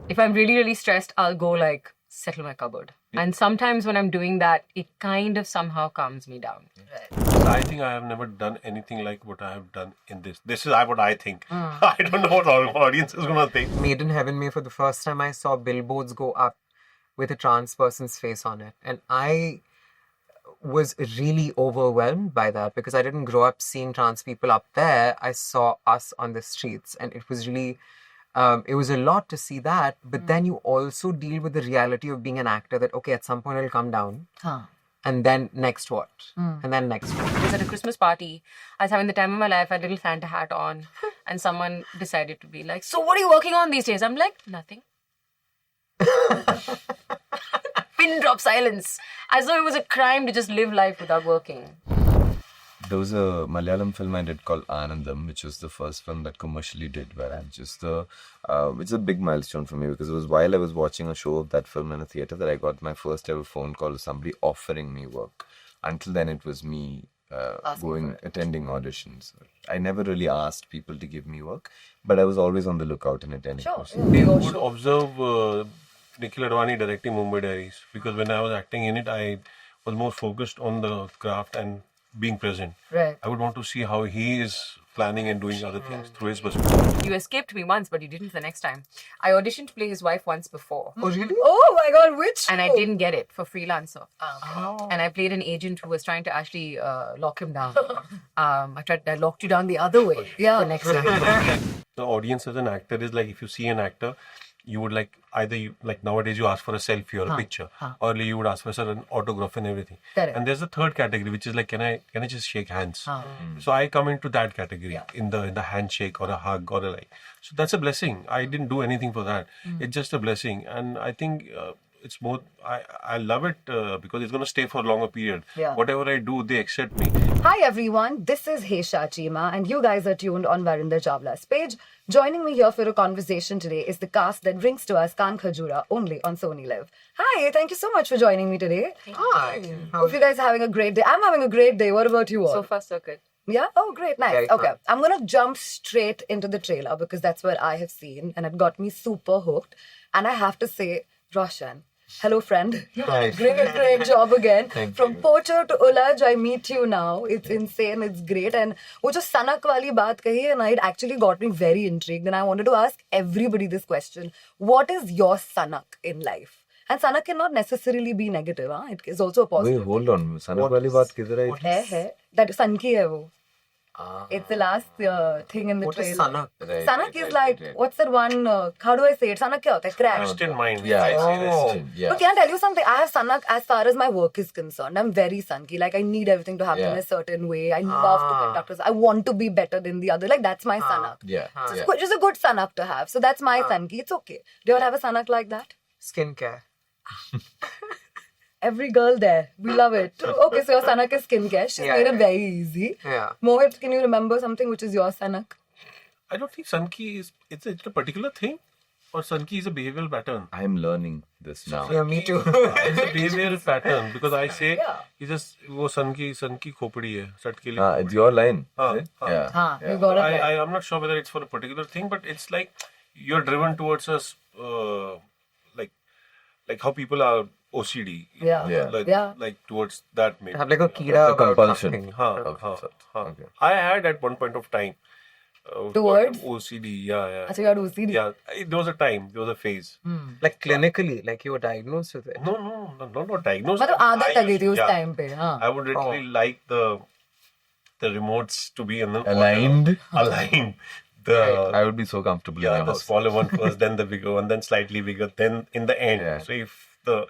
If I'm really, really stressed, I'll go like settle my cupboard. And sometimes when I'm doing that, it kind of somehow calms me down. I think I have never done anything like what I have done in this. This is what I think. I don't know what our audience is going to think. Made in Heaven May, for the first time I saw billboards go up with a trans person's face on it. And I was really overwhelmed by that because I didn't grow up seeing trans people up there. I saw us on the streets, and it was really... it was a lot to see that, but then you also deal with the reality of being an actor that, okay, at some point it'll come down. And then next what? And then next what? I was at a Christmas party. I was having the time of my life. I had a little Santa hat on. And someone decided to be like, so what are you working on these days? I'm like, nothing. Pin drop silence. As though it was a crime to just live life without working. There was a Malayalam film I did called Anandam, which was the first film that commercially did, where I'm just it's a big milestone for me because it was while I was watching a show of that film in a theatre that I got my first ever phone call of somebody offering me work. Until then, it was me attending auditions. I never really asked people to give me work, but I was always on the lookout and attending. Sure. I would observe Nikhil Advani directing Mumbai Diaries because when I was acting in it, I was more focused on the craft and being present. Right. I would want to see how he is planning and doing other things through his perspective. You escaped me once, but you didn't the next time. I auditioned to play his wife once before. Oh, really? Oh my God, which? And I didn't get it for Freelancer. Oh. And I played an agent who was trying to actually lock him down. I locked you down the other way. Yeah. The next time. The audience as an actor is like, if you see an actor, you would like nowadays you ask for a selfie or a picture, or you would ask for a certain autograph and everything. Correct. And there's the third category, which is like, can I just shake hands? So I come into that category in the handshake or a hug or a like. So that's a blessing. I didn't do anything for that. It's just a blessing, and I think it's more. I love it because it's going to stay for a longer period. Yeah. Whatever I do, they accept me. Hi everyone, this is Hesha Chimah and you guys are tuned on Varinder Chawla's page. Joining me here for a conversation today is the cast that brings to us Kankhajura only on Sony Liv. Hi, thank you so much for joining me today. Hi. Hope you guys are having a great day. I'm having a great day. What about you all? So far, so good. Yeah? Oh, great. Nice. Very Okay. fun. I'm going to jump straight into the trailer because that's what I have seen and it got me super hooked. And I have to say, Roshan, hello friend. Hi. Doing a great job again. Thank From you. Poacher to Ulaj, I meet you now. It's insane. It's great. And wo jo sanak wali baat kahi hai na, it actually got me very intrigued. And I wanted to ask everybody this question. What is your sanak in life? And sanak cannot necessarily be negative. Huh? It is also a positive. Wait, hold on. Sanak wali baat kidhar aayi thi? Hai. That sanki hai wo. It's the last thing in the What is trailer. Sanak? Sanak is like, what's that one, how do I say it? Sanak kya hota hai? Crack. Rest in mind. Yeah, Oh. yeah. But can I tell you something? I have Sanak as far as my work is concerned. I'm very sunky. Like, I need everything to happen in a certain way. I love to conduct us. I want to be better than the other. Like, that's my Sanak. Yeah. It's just a good Sanak to have. So that's my Sanki. It's okay. Do you all have a Sanak like that? Skincare. Every girl there. We love it. Okay, so your Sanak is skincare. She's Yeah, made it yeah. very easy. Yeah. Mohit, can you remember something which is your Sanak? I don't think Sanki is it's a particular thing, or Sanki is a behavioral pattern. I'm learning this now. Yeah, me too. It's a behavioral pattern because I say Yeah. it's just वो सन की खोपड़ी है सट के लिए. It's your line. हाँ, is it? हाँ. Yeah. You got it right. I'm not sure whether it's for a particular thing, but it's like you're driven towards us, like how people are OCD. Yeah. Yeah. Like towards that maybe. Have like a kida The about compulsion. something. Okay. I had at one point of time. Towards? OCD, yeah. So you had OCD? Yeah, there was a time, there was a phase. Like clinically, like you were diagnosed with it. No, not diagnosed. मतलब आदत लगी थी उस Yeah. time पे हाँ. I would literally like the remotes to be Aligned. aligned. I would be so comfortable in Yeah, my the house. smaller one first, then the bigger one, then slightly bigger, then in the end. Yeah. So if the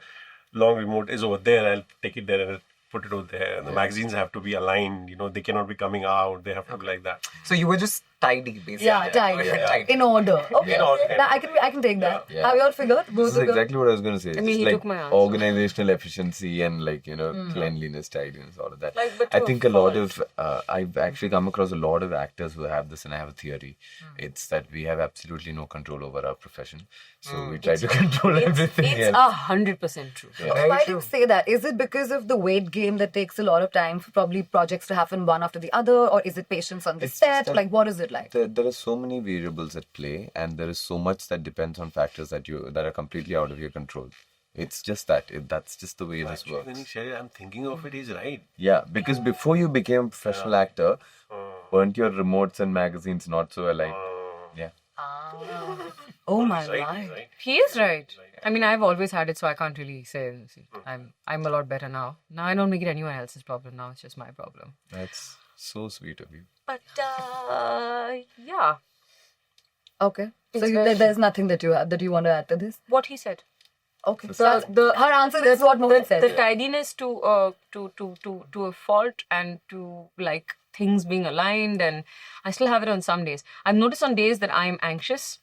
long remote is over there, I'll take it there and I'll put it over there. And the magazines have to be aligned. They cannot be coming out. They have to be like that. So you were just tidy, basically. Yeah, tight. Tight. In order. Okay. In order. Now, I can take that. Yeah. Have you all figured? Both This is of you? exactly what I was going to say. mean, It's he like took my answer. organizational efficiency and cleanliness, tidiness, all of that. Like, but I to a think a lot of, I've actually come across a lot of actors who have this, and I have a theory. It's that we have absolutely no control over our profession. So we try to control everything It's else. 100% true. Very Why do true. you say that? Is it because of the weight game that takes a lot of time for probably projects to happen one after the other? Or is it patience on the It's set? just Like, what is it like? There are so many variables at play, and there is so much that depends on factors that are completely out of your control. It's just that's just the way this Actually, when he works. said it, I'm thinking of it, he's right. Yeah, because before you became a professional actor, weren't your remotes and magazines not so alike? Yeah. Oh my Right, life. right. He is right. I mean, I've always had it, so I can't really say. I'm a lot better now. Now I don't make it anyone else's problem. Now it's just my problem. That's so sweet of you. But yeah, Okay. So It's very- there's nothing that you have that you want to add to this? what he said. Okay. So So her answer is what Mohit said. The tidiness to a fault, and to like things being aligned, and I still have it on some days. I've noticed on days that I'm anxious,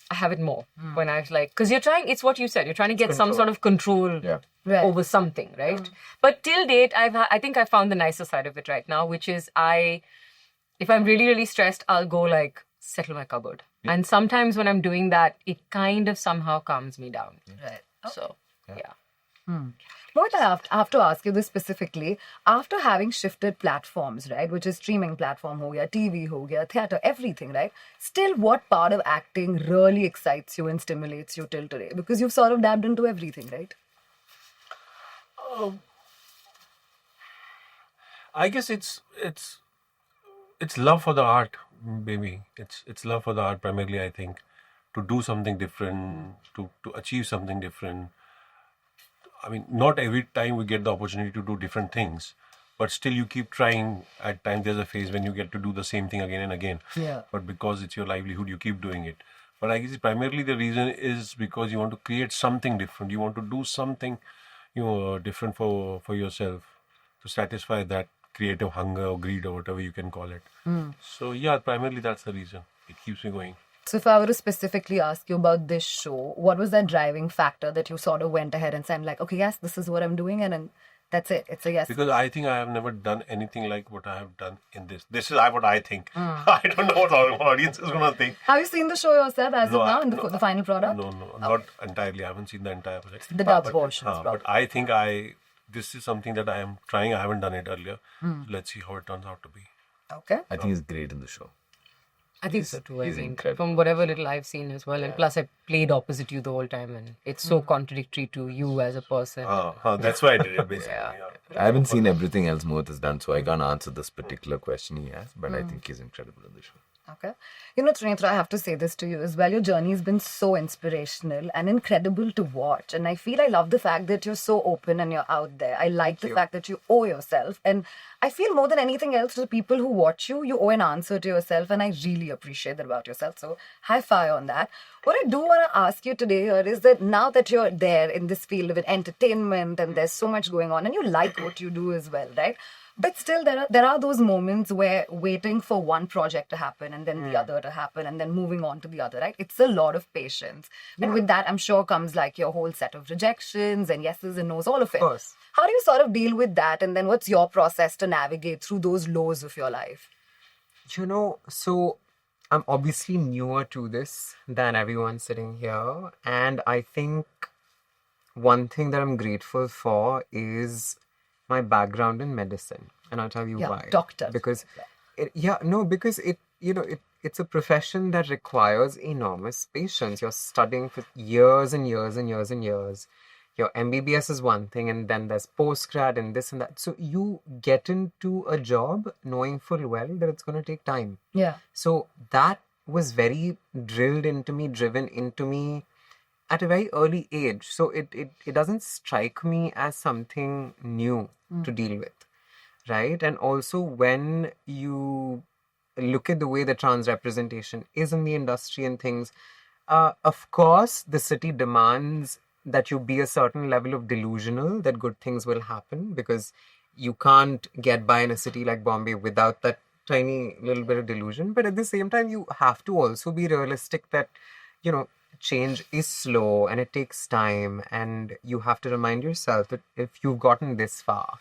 I have it more when I was like, because you're trying. It's what you said. You're trying to get some sort of control Yeah. Right. over something, right? But till date, I think I found the nicer side of it right now, which is if I'm really really stressed, I'll go like settle my cupboard, and sometimes when I'm doing that, it kind of somehow calms me down. Right. So yeah. Mohit, I have to ask you this specifically. After having shifted platforms, right, which is streaming platform ho gaya, TV ho gaya, theatre, everything, right? Still, what part of acting really excites you and stimulates you till today? Because you've sort of dabbed into everything, right? I guess it's love for the art, baby. It's love for the art primarily. I think to do something different, to achieve something different. I mean, not every time we get the opportunity to do different things, but still you keep trying. At times there's a phase when you get to do the same thing again and again. Yeah. But because it's your livelihood, you keep doing it. But I guess primarily the reason is because you want to create something different. You want to do something, different for yourself to satisfy that creative hunger or greed or whatever you can call it. So yeah, primarily that's the reason. It keeps me going. So if I were to specifically ask you about this show, what was that driving factor that you sort of went ahead and said, like, okay, yes, this is what I'm doing, and then that's it. It's a yes. Because I think I have never done anything like what I have done in this. This is what I think. I don't know what our audience is going to think. Have you seen the show yourself as No, of now, I- in no, the final product? No, not entirely. I haven't seen the entire project. The dub portions, But I think this is something that I am trying. I haven't done it earlier. Let's see how it turns out to be. Okay. I think he's great in the show. I think so too. I he's think incredible. from whatever little I've seen as well, and plus I played opposite you the whole time, and it's so contradictory to you as a person. That's why I did it basically. Yeah. Yeah. I haven't seen everything else Mohit has done, so I can't answer this particular question he has, but I think he's incredible in the show. Okay. Trinitra, I have to say this to you as well. Your journey has been so inspirational and incredible to watch. And I love the fact that you're so open and you're out there. I like the fact that you owe yourself. And I feel more than anything else to the people who watch you, you owe an answer to yourself. And I really appreciate that about yourself. So high five on that. What I do want to ask you today here is that now that you're there in this field of entertainment and there's so much going on and you like what you do as well, right? But still, there are those moments where waiting for one project to happen and then the other to happen and then moving on to the other, right? It's a lot of patience. And with that, I'm sure comes like your whole set of rejections and yeses and nos, all of it. Of course. How do you sort of deal with that? And then what's your process to navigate through those lows of your life? So I'm obviously newer to this than everyone sitting here. And I think one thing that I'm grateful for is my background in medicine. And I'll tell you Yeah, why. doctor. Because it's a profession that requires enormous patience. You're studying for years and years and years and years. Your MBBS is one thing, and then there's postgrad and this and that. So you get into a job knowing full well that it's going to take time. Yeah. So that was very driven into me at a very early age. So it doesn't strike me as something new to deal with, right? And also when you look at the way the trans representation is in the industry and things, of course, the city demands that you be a certain level of delusional that good things will happen, because you can't get by in a city like Bombay without that tiny little bit of delusion. But at the same time, you have to also be realistic that, change is slow and it takes time, and you have to remind yourself that if you've gotten this far,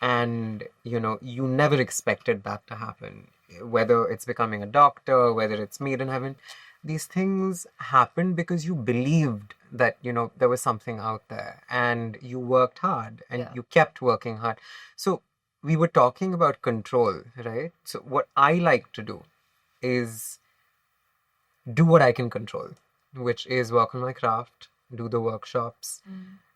and you never expected that to happen, whether it's becoming a doctor, whether it's made in heaven, these things happened because you believed that there was something out there, and you worked hard and you kept working hard. So we were talking about control, right? So what I like to do is do what I can control, which is work on my craft, do the workshops,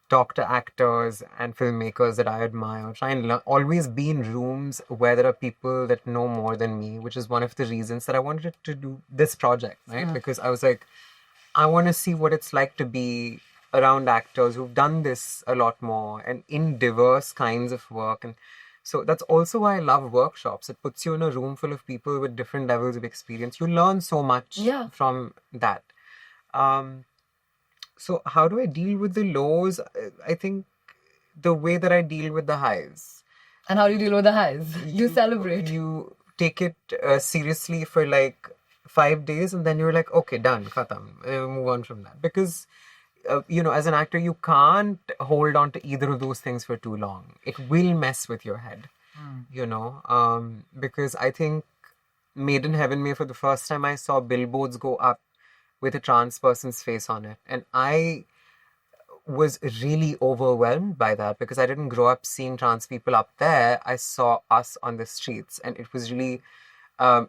talk to actors and filmmakers that I admire, try and always be in rooms where there are people that know more than me, which is one of the reasons that I wanted to do this project, right? Because I was like, I want to see what it's like to be around actors who've done this a lot more and in diverse kinds of work. And so that's also why I love workshops. It puts you in a room full of people with different levels of experience. You learn so much from that. So how do I deal with the lows? I think the way that I deal with the highs. And how do you deal with the highs? You celebrate. You take it seriously for like 5 days and then you're like, okay, done, khatam. Move on from that. Because, as an actor, you can't hold on to either of those things for too long. It will mess with your head, because I think Made in Heaven May, for the first time, I saw billboards go up with a trans person's face on it. And I was really overwhelmed by that because I didn't grow up seeing trans people up there. I saw us on the streets, and it was really...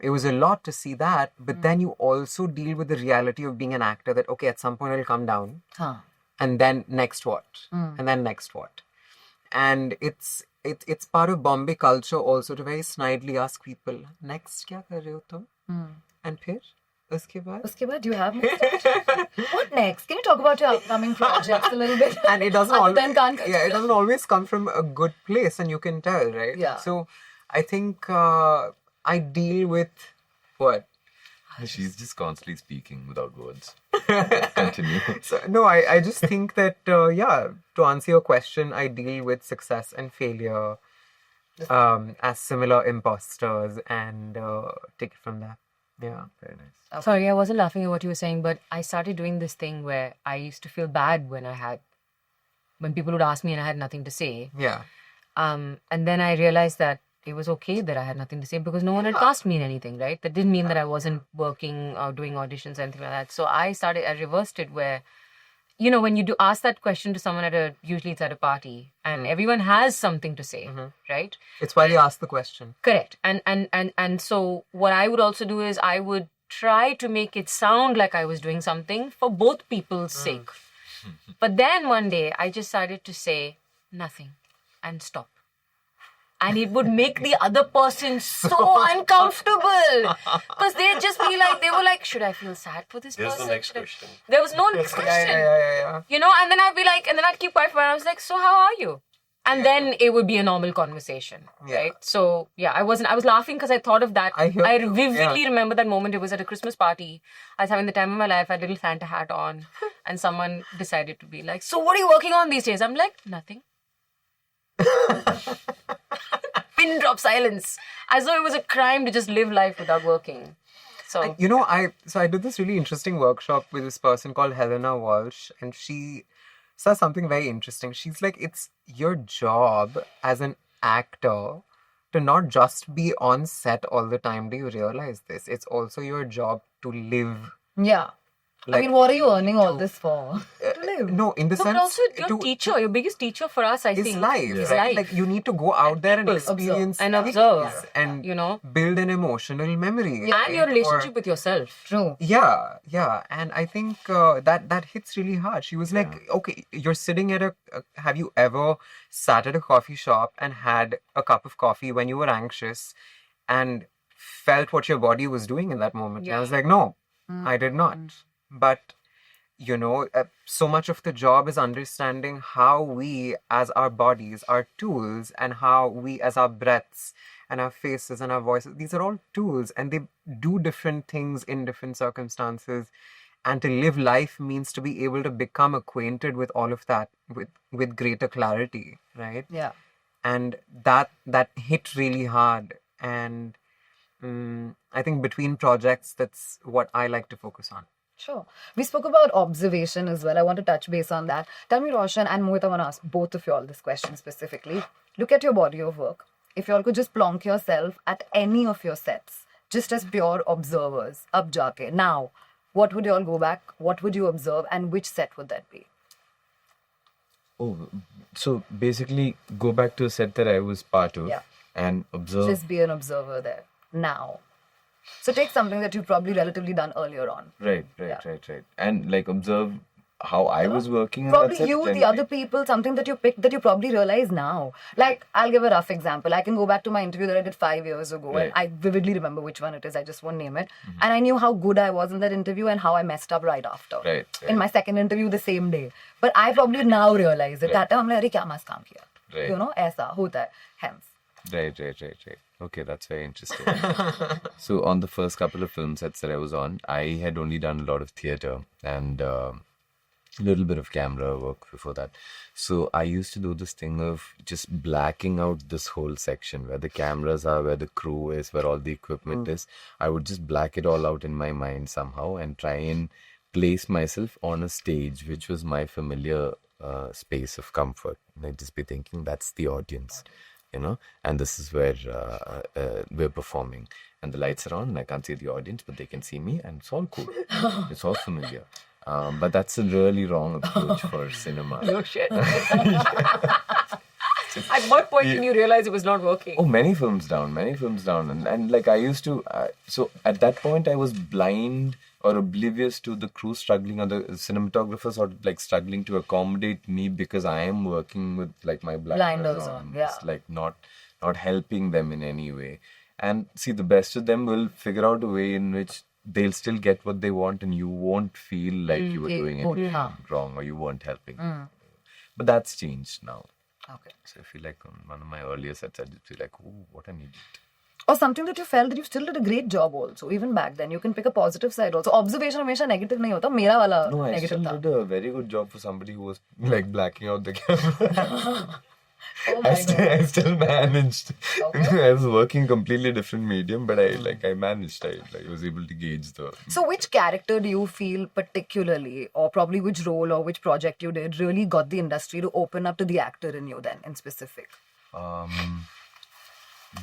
it was a lot to see that, but then you also deal with the reality of being an actor that, okay, at some point it'll come down. And then next what? And then next what? And it's part of Bombay culture also to very snidely ask people, next kya kar rahe ho tum? And phir? Uske baad? Do you have more stuff? What next? Can you talk about your upcoming projects a little bit? And it doesn't it doesn't always come from a good place, and you can tell, right? Yeah. So I think I deal with what? She's just constantly speaking without words. Continue. So, no, I just think that, to answer your question, I deal with success and failure as similar imposters and take it from there. Yeah. Very nice. Sorry, I wasn't laughing at what you were saying, but I started doing this thing where I used to feel bad when people would ask me and I had nothing to say. Yeah. And then I realized that it was okay that I had nothing to say because no one had cast me in anything, right? That didn't mean that I wasn't working or doing auditions or anything like that. So I reversed it where, when you do ask that question to someone usually it's at a party and everyone has something to say, right? It's why they ask the question. Correct. And so what I would also do is I would try to make it sound like I was doing something for both people's sake. But then one day I decided to say nothing and stop. And it would make the other person so uncomfortable. Because they'd just be like, they were like, should I feel sad for this person? There's no next question. There was no next question. Yeah. And then I'd be like, and then I'd keep quiet for a while. I was like, so how are you? And then it would be a normal conversation, right? So, I was laughing because I thought of that. I vividly remember that moment. It was at a Christmas party. I was having the time of my life. I had a little Santa hat on. And someone decided to be like, so what are you working on these days? I'm like, nothing. Pin drop silence. As though it was a crime to just live life without working. So, I did this really interesting workshop with this person called Helena Walsh, and she says something very interesting. She's like, it's your job as an actor to not just be on set all the time. Do you realize this? It's also your job to live. Yeah. What are you earning all this for? To live. No, in the sense... But also your biggest teacher for us, I think. Is life. Is right? life. Like, you need to go out there and experience... Observe. And, build an emotional memory. And your relationship with yourself. True. Yeah. And I think that hits really hard. She was like, okay, you're sitting at have you ever sat at a coffee shop and had a cup of coffee when you were anxious and felt what your body was doing in that moment? Yeah. And I was like, no, I did not. But, so much of the job is understanding how we as our bodies are tools and how we as our breaths and our faces and our voices, these are all tools and they do different things in different circumstances. And to live life means to be able to become acquainted with all of that with greater clarity, right? Yeah. And that hit really hard. And I think between projects, that's what I like to focus on. Sure. We spoke about observation as well. I want to touch base on that. Tell me, Roshan and Mohit, I want to ask both of you all this question specifically. Look at your body of work. If you all could just plonk yourself at any of your sets, just as pure observers, ab jaake. Now, what would you all go back? What would you observe? And which set would that be? Oh, so basically go back to a set that I was part of and observe. Just be an observer there. Now. So take something that you've probably relatively done earlier on. Right. And like observe how I was working. on Probably that set, you, the generally. other people, something that you picked that you probably realize now. Like, I'll give a rough example. I can go back to my interview that I did 5 years ago, and Right. I vividly remember which one it is. I just won't name it. And I knew how good I was in that interview and how I messed up right after. Right. In my second interview the same day. But I probably now realize it. That time I'm like, "Arey, kya mast kaam kiya?" Right. You know, aisa hota hai. Hence. Right. Okay, that's very interesting. So on the first couple of film sets that I was on, I had only done a lot of theatre and a little bit of camera work before that. So I used to do this thing of just blacking out this whole section where the cameras are, where the crew is, where all the equipment is. I would just black it all out in my mind somehow and try and place myself on a stage, which was my familiar space of comfort. And I'd just be thinking, that's the audience. And this is where we're performing. And the lights are on, and I can't see the audience, but they can see me, and it's all cool. It's all familiar. But that's a really wrong approach for cinema. No shit. At what point did you realize it was not working? Oh, many films down. And like I used to, so at that point I was blind or oblivious to the crew struggling, or the cinematographers or like struggling to accommodate me because I am working with like my blinders on. yeah. It's like not helping them in any way. And see, the best of them will figure out a way in which they'll still get what they want, and you won't feel like you were doing anything wrong or you weren't helping. But that's changed now. Okay. So I feel like on one of my earlier sets, I just feel like, oh, what an idiot. Or something that you felt that you still did a great job also, even back then. You can pick a positive side also. Observation हमेशा negative नहीं होता. मेरा वाला No, I negative still था. did a very good job for somebody who was like blacking out the camera. Oh my God. I still managed. Okay. I was working completely different medium, but I managed. I was able to gauge the. So which character do you feel particularly, or probably which role or which project you did, really got the industry to open up to the actor in you then, in specific?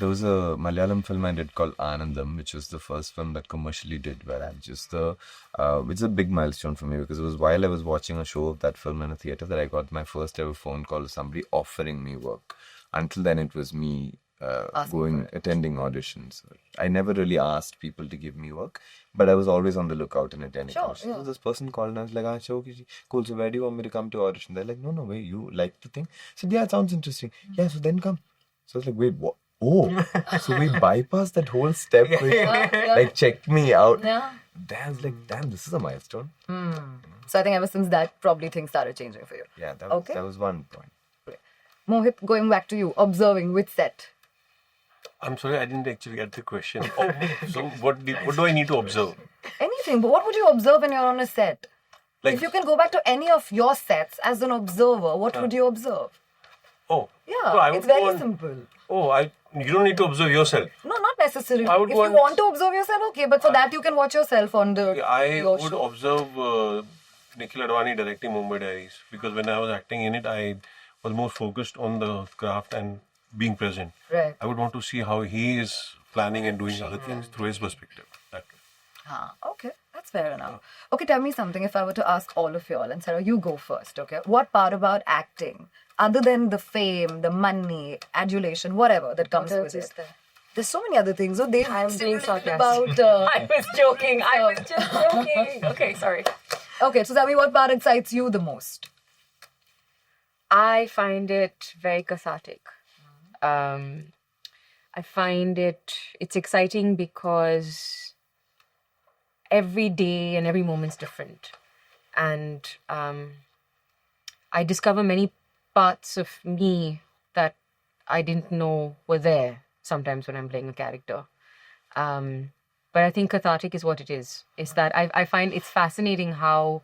There was a Malayalam film I did called Anandam, which was the first film that commercially did, where I'm just which is a big milestone for me, because it was while I was watching a show of that film in a theatre that I got my first ever phone call of somebody offering me work. Until then, it was me attending auditions. I never really asked people to give me work, but I was always on the lookout and attending auditions. So this person called and I was like, okay, cool, so where do you want me to come to audition? They're like, no, wait, you like the thing? I said, yeah, it sounds interesting. Yeah, so then come. So I was like, wait, what? Oh, so we bypassed that whole step. Like, checked me out. Yeah. Then I was like, damn, this is a milestone. So I think ever since that, probably things started changing for you. Yeah, that Okay. was one point. Mohit, going back to you, observing which set? I'm sorry, I didn't actually get the question. So what do I need to observe? Anything, but what would you observe when you're on a set? Like, If you can go back to any of your sets as an observer, what would you observe? oh, Yeah, so I it's would very want- simple. Oh, you don't need to observe yourself. No, not necessarily. I would If want- you want to observe yourself, okay, but for that you can watch yourself on the I your would show. observe Nikhil Advani directing Mumbai Diaries, because when I was acting in it, I was more focused on the craft and being present. Right. I would want to see how he is planning and doing other things through his perspective. That way. Okay, that's fair enough. Okay, tell me something. If I were to ask all of you all, and Sarah, you go first, okay? What part about acting, other than the fame, the money, adulation, whatever that comes with it? There's so many other things. So I'm being sarcastic. about. I was joking. I was just joking. Okay, sorry. Okay, so tell me what part excites you the most. I find it very cathartic. I find it's exciting because every day and every moment's different. And I discover many parts of me that I didn't know were there sometimes when I'm playing a character. But I think cathartic is what it is. Is that I find it's fascinating how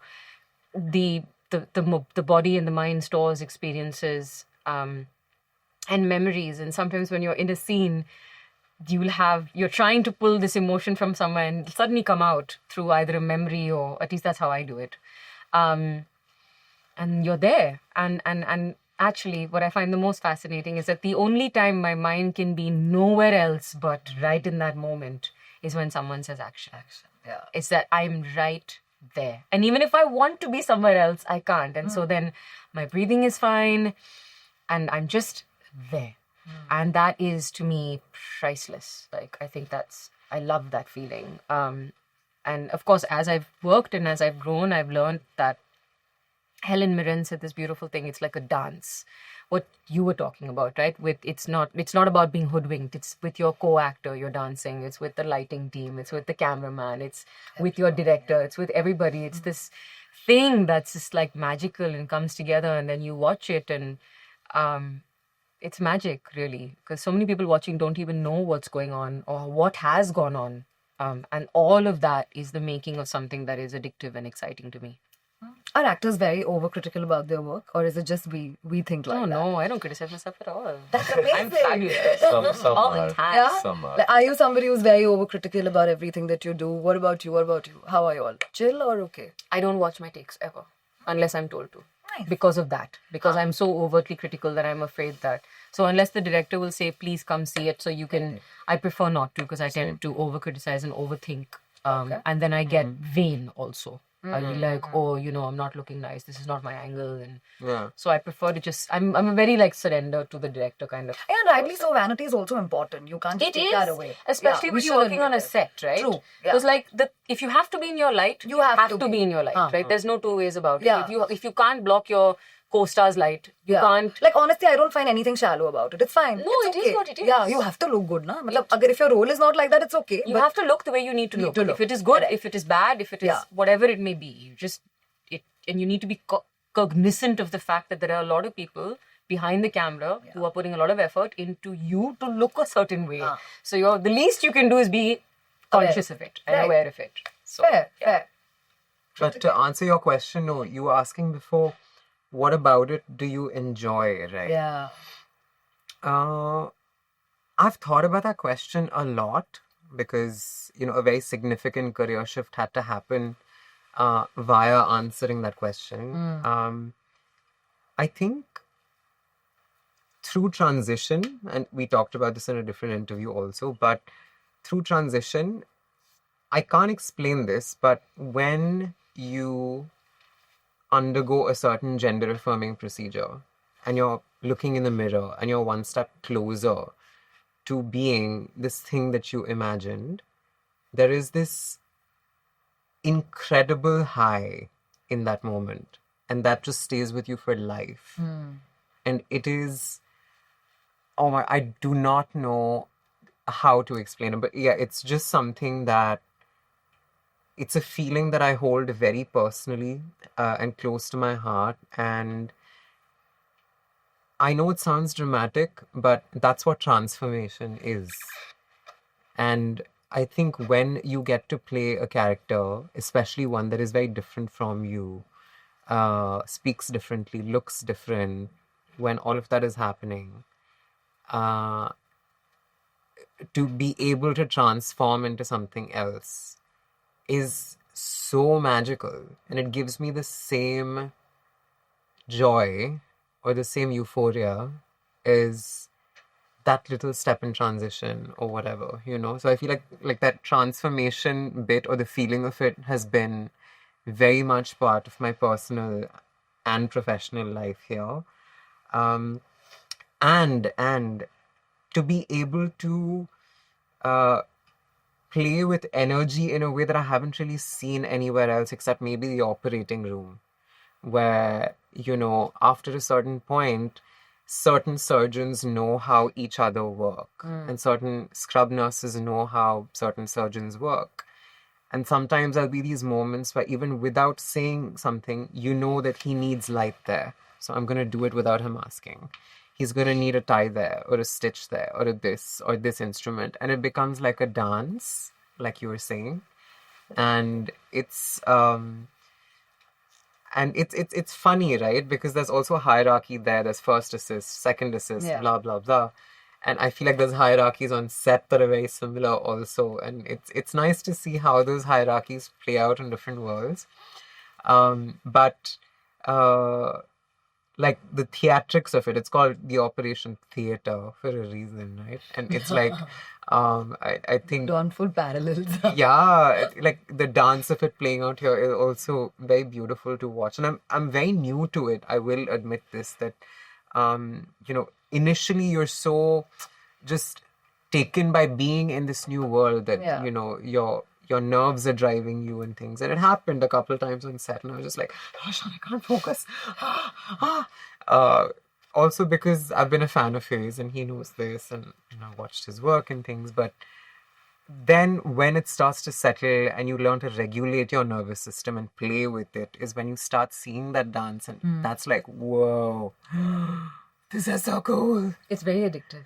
the body and the mind stores experiences and memories. And sometimes when you're in a scene, you're trying to pull this emotion from somewhere and it'll suddenly come out through either a memory, or at least that's how I do it. And you're there. And actually, what I find the most fascinating is that the only time my mind can be nowhere else but right in that moment is when someone says action. Yeah. It's that I'm right there. And even if I want to be somewhere else, I can't. And so then my breathing is fine and I'm just there. And that is, to me, priceless. Like, I think that's I love that feeling. And of course, as I've worked and as I've grown, I've learned that Helen Mirren said this beautiful thing. It's like a dance. What you were talking about, right? It's not about being hoodwinked. It's with your co-actor, you're dancing. It's with the lighting team. It's with the cameraman. It's with your director. It's with everybody. It's this thing that's just like magical and comes together, and then you watch it, and it's magic, really, because so many people watching don't even know what's going on or what has gone on, and all of that is the making of something that is addictive and exciting to me. Are actors very overcritical about their work, or is it just we think like Oh that? no, I don't criticize myself at all. That's amazing. I'm fabulous. Some All are. the time. Yeah? Some are. Like, are you somebody who's very overcritical about everything that you do? What about you? How are you all? Chill or okay? I don't watch my takes ever, unless I'm told to. Nice. Because of that. Because I'm so overtly critical that I'm afraid that. So unless the director will say, please come see it, so you can, I prefer not to, because I tend to over criticize and overthink. And then I get vain also. I'll be like, oh, I'm not looking nice. This is not my angle. And Yeah. so I prefer to just, I'm a very like surrender to the director kind of. And rightly so, vanity is also important. You can't just It take is, that away. especially Yeah, we when you're should working on a admit it. set, right? True. Yeah. Because like if you have to be in your light, you have to be in your light, right? There's no two ways about it. Yeah. If you can't block your co-star's light, you can't. Like, honestly, I don't find anything shallow about it. It's fine. No, It's it is what it is. Yeah, you have to look good, na? Matlab, agar if your role is not like that, it's okay. You but have to look the way you need to look. to look. If it is good, if it is bad, if it is Yeah. whatever it may be, you just and you need to be cognizant of the fact that there are a lot of people behind the camera who are putting a lot of effort into you to look a certain way. So the least you can do is be conscious of it and Right. aware of it. So fair. But to answer your question, no, you were asking before, what about it do you enjoy, right? Yeah. I've thought about that question a lot because, a very significant career shift had to happen via answering that question. I think through transition, and we talked about this in a different interview also, but through transition, I can't explain this, but when you undergo a certain gender affirming procedure and you're looking in the mirror and you're one step closer to being this thing that you imagined, there is this incredible high in that moment, and that just stays with you for life. And it is, I do not know how to explain it, but yeah, it's just something that it's a feeling that I hold very personally and close to my heart. And I know it sounds dramatic, but that's what transformation is. And I think when you get to play a character, especially one that is very different from you, speaks differently, looks different, when all of that is happening, to be able to transform into something else is so magical, and it gives me the same joy or the same euphoria as that little step in transition or whatever, So I feel like that transformation bit or the feeling of it has been very much part of my personal and professional life here. And to be able to play with energy in a way that I haven't really seen anywhere else except maybe the operating room, where, after a certain point, certain surgeons know how each other work, and certain scrub nurses know how certain surgeons work. And sometimes there'll be these moments where even without saying something, that he needs light there. So I'm going to do it without him asking. He's going to need a tie there, or a stitch there, or this instrument. And it becomes like a dance, like you were saying. And it's funny, right? Because there's also a hierarchy there. There's first assist, second assist, blah, blah, blah. And I feel like there's hierarchies on set that are very similar also. And it's nice to see how those hierarchies play out in different worlds. But like the theatrics of it, it's called the Operation Theatre for a reason, right? And it's like, I think... Drawn full parallels. Yeah, like the dance of it playing out here is also very beautiful to watch. And I'm very new to it. I will admit this, that, initially you're so just taken by being in this new world that Yeah. you know your nerves are driving you and things. And it happened a couple of times on set, and I was just like, oh, Sean, I can't focus. Also because I've been a fan of his, and he knows this, and watched his work and things. But then when it starts to settle and you learn to regulate your nervous system and play with it, is when you start seeing that dance, and that's like, whoa, this is so cool. It's very addictive.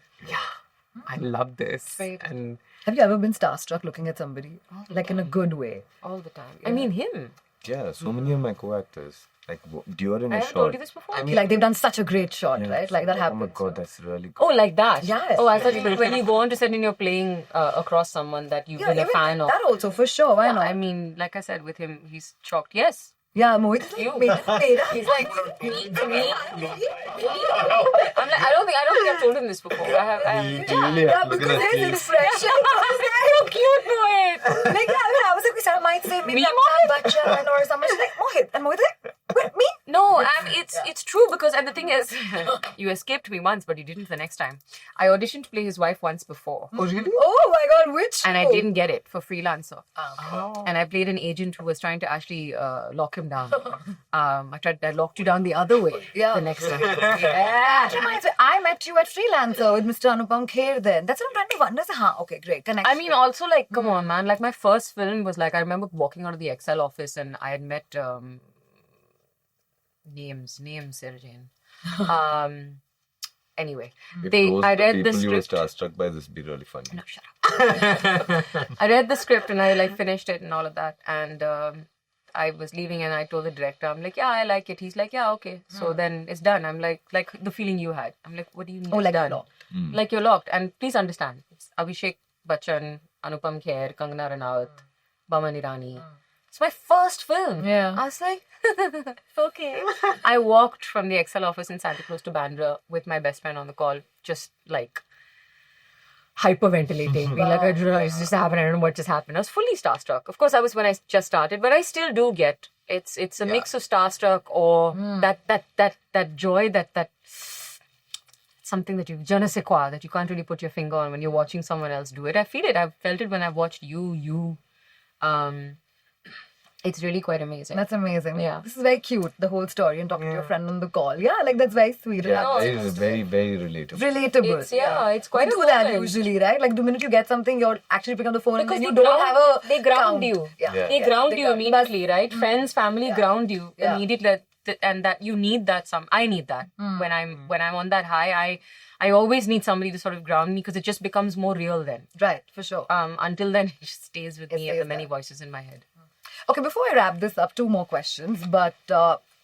I love this. Right. And Have you ever been starstruck looking at somebody? Like in a good way? All the time. I mean, him. Yeah, so many of my co-actors, like during I a haven't told shot. you this before. Like they've done such a great shot, right? Like that Oh happens. my god, that's really good. Oh, like that? Yes. Oh, I thought when you go on to set and you're playing across someone that you've been a even fan of. that also, for sure. Why Yeah, not? I mean, like I said, with him, he's shocked. Yes. Yeah, Mohit is You. like, He's like, me. I'm like, I don't think I've told him this before. I have. yeah, because his expression was So cute, Mohit. like, I was like, Sarah might say maybe Me, I'm Bachchan or someone. She's like, Mohit. And Mohit is like, wait, me? No, it's true because, and the thing is, you escaped me once, but you didn't the next time. I auditioned to play his wife once before, oh really? Oh my god, which? and I didn't get it for freelancer. Oh. And I played an agent who was trying to actually lock him down. I locked you down the other way. Yeah. The next time. That reminds me, I met you at Freelancer with Mr. Anupam Kher then. That's what I'm trying to wonder. So, okay, great. Connection. I mean, also like, come on, man. Like my first film was like, I remember walking out of the Excel office and I had met names, Sergeant. Anyway, If I read the people you were script. starstruck by, this would be really funny. No, shut up. I read the script and I like finished it and all of that. And I was leaving and I told the director, I'm like, yeah, I like it. He's like, yeah, okay. So then it's done. I'm like the feeling you had. I'm like, what do you mean? Oh, it's like done? locked. Like you're locked. And please understand, it's Abhishek Bachchan, Anupam Kher, Kangana Ranaut, Baman Irani. It's my first film. Yeah. I was like, okay. I walked from the Excel office in Santa Cruz to Bandra with my best friend on the call, just like hyperventilating, being like, I don't know, it's just happened. I don't know what just happened. I was fully starstruck. Of course, I was when I just started, but I still do get it's a mix of starstruck or that joy that something that je ne sais quoi, that you can't really put your finger on when you're watching someone else do it. I feel it. I've felt it when I've watched you. It's really quite amazing. That's amazing. Yeah. This is very cute, the whole story, and talking to your friend on the call. Yeah, like that's very sweet. Yeah, and very, very relatable. relatable. It's quite We a do that moment. usually, right? Like the minute you get something, you're actually picking up the phone Because and then they you don't have a they ground count. you. Yeah. Yeah. They ground They you ground- immediately, right? Friends, family ground you Yeah. immediately, and that you need that. I need that when I'm on that high. I always need somebody to sort of ground me because it just becomes more real then. Right, for sure. Until then, it just stays with me and stays the many there. voices in my head. Okay, before I wrap this up, 2 more questions. But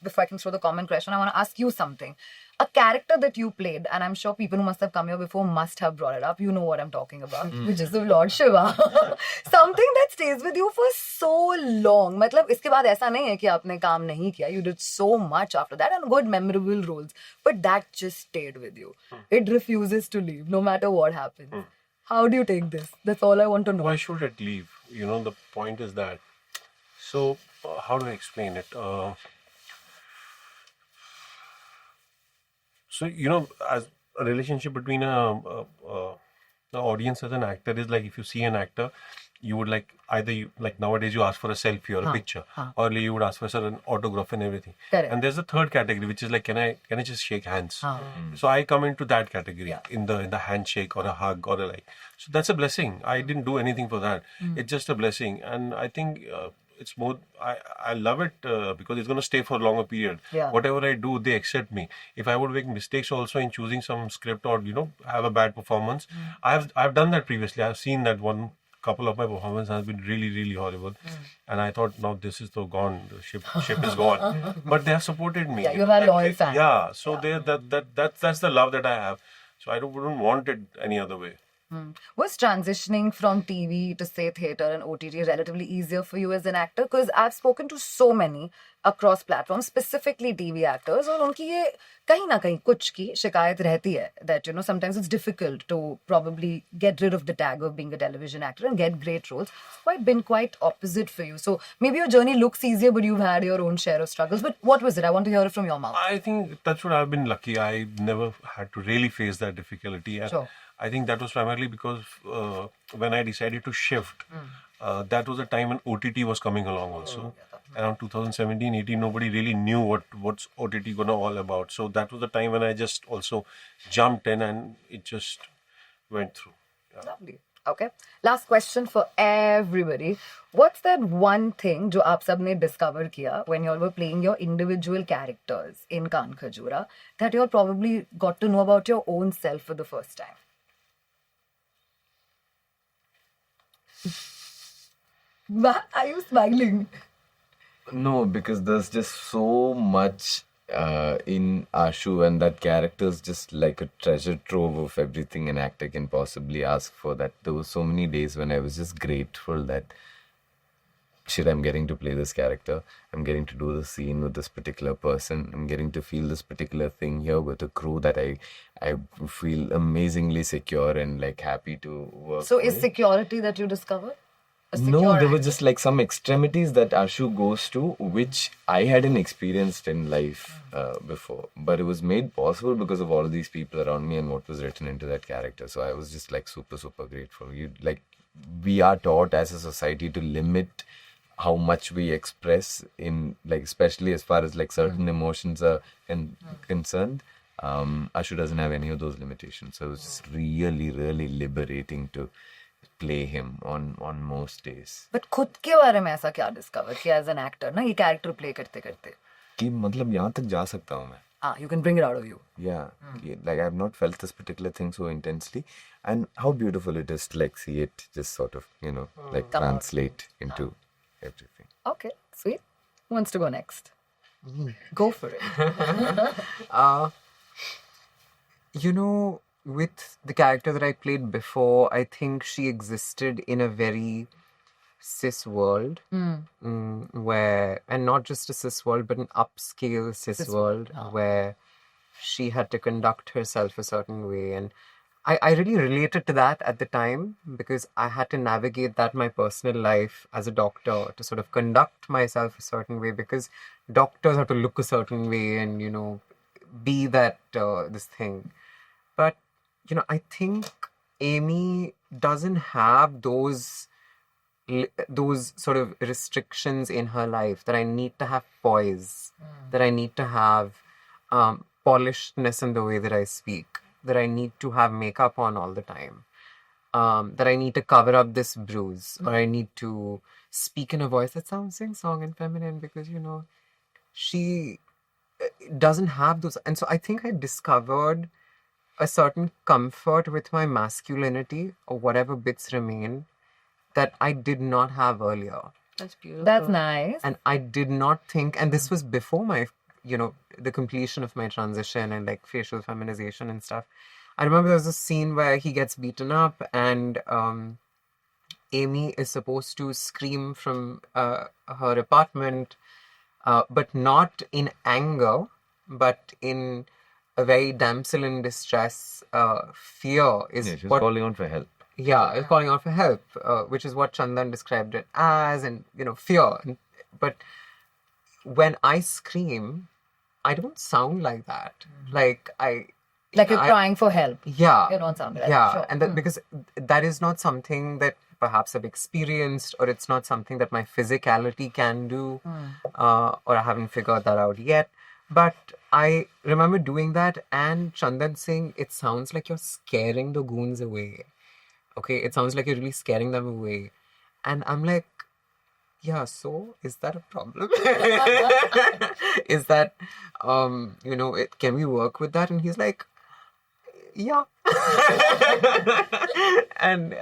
before I can throw the common question, I want to ask you something. A character that you played, and I'm sure people who must have come here before must have brought it up. You know what I'm talking about, which is the Lord Shiva. Something that stays with you for so long. मतलब इसके बाद ऐसा नहीं है कि आपने काम नहीं किया. You did so much after that and good memorable roles. But that just stayed with you. It refuses to leave no matter what happens. How do you take this? That's all I want to know. Why should it leave? You know, the point is that. So, how do I explain it? So, you know, as a relationship between an audience as an actor is like if you see an actor, you would like either like nowadays you ask for a selfie or a picture, or you would ask for an autograph and everything. Correct. And there's a third category which is like, can I just shake hands? So I come into that category in the handshake or a hug or a like. So that's a blessing. I didn't do anything for that. It's just a blessing, and I think. It's more. I love it because it's going to stay for a longer period. Yeah. Whatever I do, they accept me. If I would make mistakes also in choosing some script or have a bad performance, I've done that previously. I've seen that one couple of my performance has been really, really horrible, and I thought, now this is so gone. The ship is gone. But they have supported me. Yeah, you've had loyal fans. Yeah. So that's the love that I have. So I wouldn't want it any other way. Was transitioning from TV to say theatre and OTT relatively easier for you as an actor? Because I've spoken to so many across platforms, specifically TV actors, और उनकी ये कहीं ना कहीं कुछ की शिकायत रहती है that sometimes it's difficult to probably get rid of the tag of being a television actor and get great roles. It's been quite opposite for you. So maybe your journey looks easier, but you've had your own share of struggles. But what was it? I want to hear it from your mouth. I think that's what I've been lucky. I never had to really face that difficulty. Sure. I think that was primarily because when I decided to shift, that was the time when OTT was coming along also. Around 2017, 18, nobody really knew what's OTT gonna all about. So that was the time when I just also jumped in and it just went through. Yeah. Lovely. Okay. Last question for everybody. What's that one thing जो आप सब ने discover किया when you all were playing your individual characters in Kankhajura that you all probably got to know about your own self for the first time? Why are you smiling? No, because there's just so much in Ashu, and that character is just like a treasure trove of everything an actor can possibly ask for. That there were so many days when I was just grateful that shit, I'm getting to play this character. I'm getting to do the scene with this particular person. I'm getting to feel this particular thing here with a crew that I feel amazingly secure and like happy to work So with. is security that you discovered? A No, secure there were actor? just like some extremities that Ashu goes to, which I hadn't experienced in life before. But it was made possible because of all these people around me and what was written into that character. So I was just like super, super grateful. We are taught as a society to limit how much we express in, like, especially as far as like certain emotions are concerned. Ashu doesn't have any of those limitations. So it was just really, really liberating to play him on most days. But खुद के बारे में ऐसा क्या discover किया as an actor ना ये character play करते करते? कि मतलब यहाँ तक जा सकता हूँ मैं. You can bring it out of you. Yeah, like I've not felt this particular thing so intensely, and how beautiful it is to like see it just sort of, like translate into everything. Okay, sweet. Who wants to go next? Go for it. With the character that I played before, I think she existed in a very cis world, where, and not just a cis world, but an upscale cis world, where she had to conduct herself a certain way. And I really related to that at the time because I had to navigate that my personal life as a doctor to sort of conduct myself a certain way because doctors have to look a certain way and, be that, this thing. But, I think Amy doesn't have those sort of restrictions in her life that I need to have poise, that I need to have polishedness in the way that I speak, that I need to have makeup on all the time, that I need to cover up this bruise, or I need to speak in a voice that sounds sing-song and feminine because, she doesn't have those. And so I think I discovered a certain comfort with my masculinity or whatever bits remain that I did not have earlier. That's beautiful. That's nice. And I did not think, and this was before my, the completion of my transition and like facial feminization and stuff. I remember there was a scene where he gets beaten up and Amy is supposed to scream from her apartment, but not in anger, but in a very damsel in distress, fear is Yeah, she was what... calling on for help. Yeah, it's calling out for help, which is what Chandan described it as, and, fear. But when I scream, I don't sound like that. Like Like you're crying for help. Yeah. You don't sound like Yeah, that. Sure. and that, because that is not something that perhaps I've experienced, or it's not something that my physicality can do, or I haven't figured that out yet. But I remember doing that and Chandan saying, it sounds like you're scaring the goons away. Okay, it sounds like you're really scaring them away. And I'm like, yeah, so is that a problem? Is that, can we work with that? And he's like, yeah. And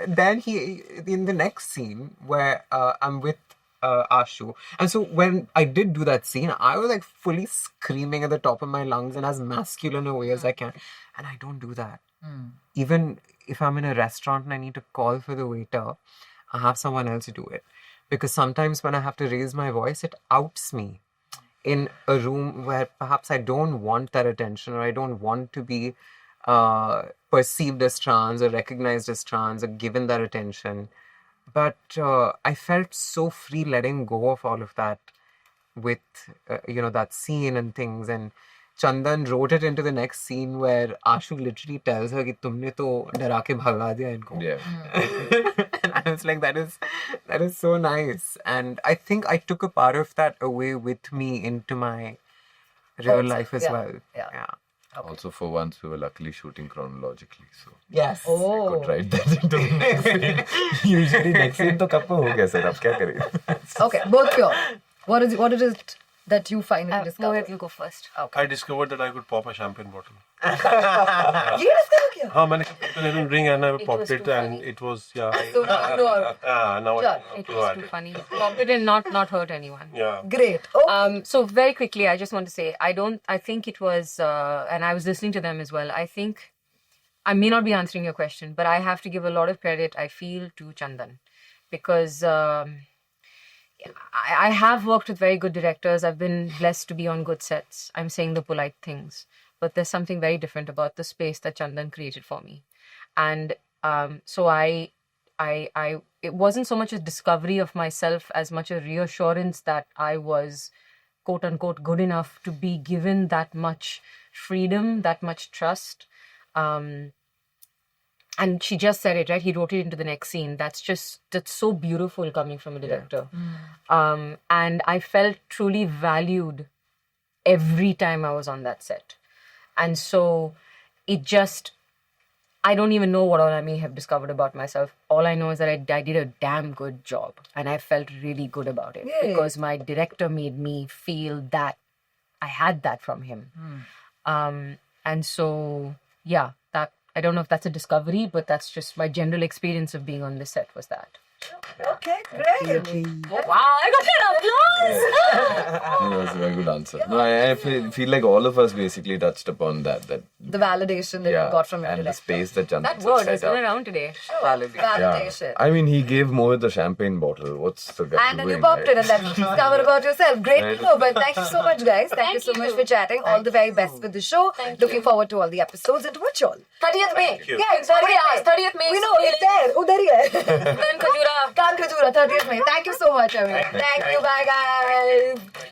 then he, in the next scene where I'm with Ashu. And so when I did do that scene, I was like fully screaming at the top of my lungs in as masculine a way as I can. And I don't do that. Even if I'm in a restaurant and I need to call for the waiter, I have someone else do it. Because sometimes when I have to raise my voice, it outs me in a room where perhaps I don't want that attention, or I don't want to be perceived as trans or recognized as trans or given that attention. But I felt so free letting go of all of that with, that scene and things, and Chandan wrote it into the next scene where Ashu literally tells her कि तुमने तो डरा के भगा दिया इनको. Yeah. And I was like, that is so nice. And I think I took a part of that away with me into my real Also, life as yeah, well. yeah. Also, for once, we were luckily shooting chronologically, so Yes. Oh. could write that into the next scene. Usually, next scene तो कब हो गया sir? अब क्या करें? Okay, both of you. What is it that you finally discovered? Mohit, you go first. I discovered that I could pop a champagne bottle. ये discover किया? हाँ मैंने a little ring and I popped was it too and funny. it was yeah. So now, Now Sure, It was too funny. It did not hurt anyone. Yeah. great. Oh, So very quickly, I just want to say, I think it was, and I was listening to them as well. I think I may not be answering your question, but I have to give a lot of credit, I feel, to Chandan, because I have worked with very good directors. I've been blessed to be on good sets. I'm saying the polite things, but there's something very different about the space that Chandan created for me, and so it wasn't so much a discovery of myself as much a reassurance that I was, quote unquote, good enough to be given that much freedom, that much trust. And she just said it, right? He wrote it into the next scene. That's so beautiful coming from a director. And I felt truly valued every time I was on that set. And so it just, I don't even know what all I may have discovered about myself. All I know is that I did a damn good job. And I felt really good about it. Yay. Because my director made me feel that I had that from him. And so, yeah, that, I don't know if that's a discovery, but that's just my general experience of being on this set was that. okay, great. Wow, I got an applause! No, that's a very good answer. No, I feel like all of us basically touched upon that The validation that yeah, you got from your and the director. space that Chandan That word set has been up. around today. Validation. Yeah. I mean, he gave Mohit the champagne bottle. What's the guy And then you doing, popped right? it and then discovered about yourself. Great Right. to know. But thank you so much, guys. Thank you so much for chatting. All the very best with the show. Looking forward to all the episodes. And which all? 30th May. you. Yeah, 30th May. We know, it's there. Udhar hi hai. Kankhajura. Kankhajura, 30th May. Thank you so much, everyone. Thank you. Bye, guys.